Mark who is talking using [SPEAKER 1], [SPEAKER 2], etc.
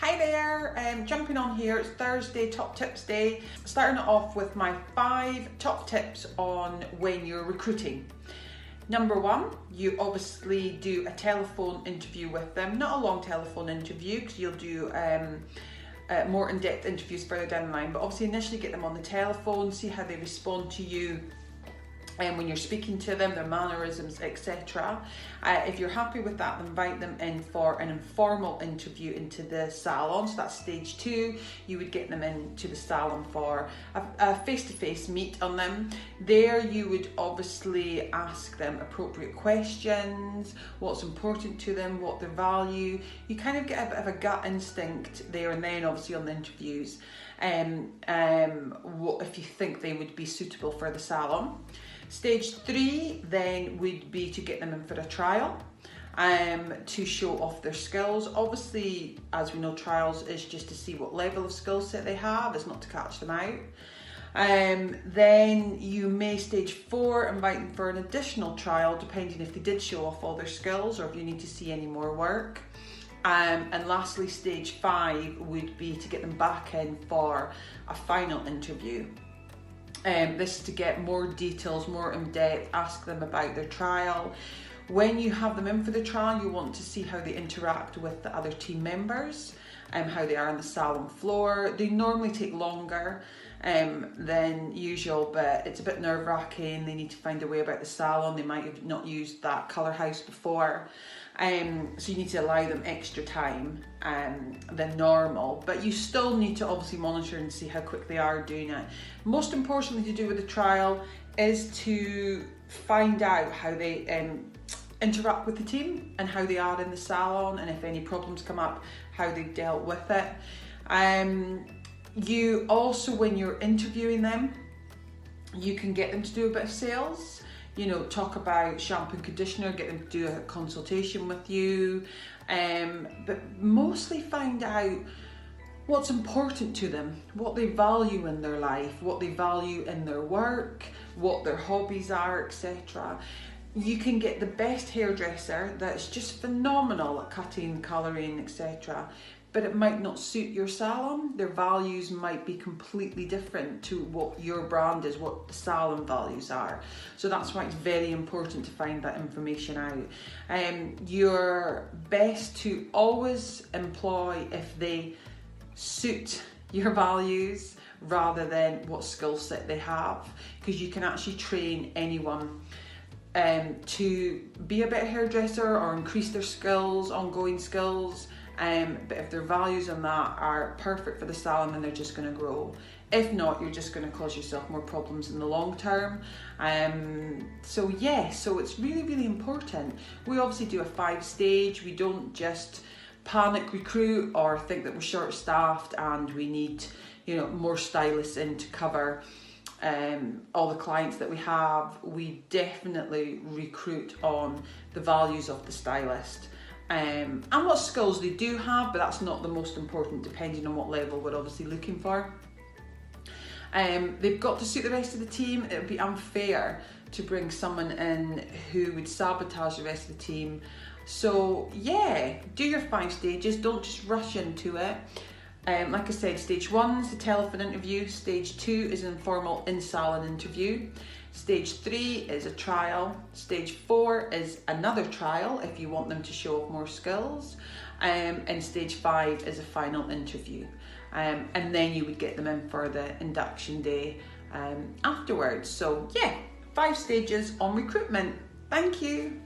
[SPEAKER 1] Hi there, jumping on here, it's Thursday, Top Tips Day. Starting it off with my 5 top tips on when you're recruiting. Number 1, you obviously do a telephone interview with them. Not a long telephone interview, because you'll do more in-depth interviews further down the line, but obviously initially get them on the telephone, see how they respond to you and when you're speaking to them, their mannerisms, etc. If you're happy with that, invite them in for an informal interview into the salon. So that's stage 2. You would get them into the salon for a face-to-face meet on them. There you would obviously ask them appropriate questions, what's important to them, what they value. You kind of get a bit of a gut instinct there and then, obviously, on the interviews. What if you think they would be suitable for the salon. Stage 3 then would be to get them in for a trial to show off their skills. Obviously, as we know, trials is just to see what level of skill set they have, it's not to catch them out. Then you may, stage 4, invite them for an additional trial, depending if they did show off all their skills or if you need to see any more work. And lastly, stage 5 would be to get them back in for a final interview. This is to get more details, more in depth, ask them about their trial. When you have them in for the trial, you want to see how they interact with the other team members and how they are on the salon floor. They normally take longer than usual, but it's a bit nerve-wracking. They need to find a way about the salon. They might have not used that colour house before. So you need to allow them extra time than normal, but you still need to obviously monitor and see how quick they are doing it. Most importantly to do with the trial is to find out how they interact with the team and how they are in the salon, and if any problems come up, how they've dealt with it. You also, when you're interviewing them, you can get them to do a bit of sales. You know, talk about shampoo and conditioner, get them to do a consultation with you, but mostly find out what's important to them, what they value in their life, what they value in their work, what their hobbies are, etc. You can get the best hairdresser that's just phenomenal at cutting, colouring, etc. but it might not suit your salon. Their values might be completely different to what your brand is, what the salon values are. So that's why it's very important to find that information out. You're best to always employ if they suit your values rather than what skill set they have, because you can actually train anyone to be a better hairdresser or increase their skills, ongoing skills. But if their values on that are perfect for the salon, then they're just going to grow. If not, you're just going to cause yourself more problems in the long term. So it's really, really important. We obviously do a 5-stage. We don't just panic recruit or think that we're short-staffed and we need, more stylists in to cover all the clients that we have. We definitely recruit on the values of the stylist. And what skills they do have, but that's not the most important, depending on what level we're obviously looking for. They've got to suit the rest of the team. It would be unfair to bring someone in who would sabotage the rest of the team. So do your 5 stages, don't just rush into it. Like I said, stage 1 is the telephone interview, stage 2 is an informal in-salon interview, stage 3 is a trial, stage 4 is another trial if you want them to show off more skills, and stage 5 is a final interview. And then you would get them in for the induction day afterwards. So 5 stages on recruitment. Thank you.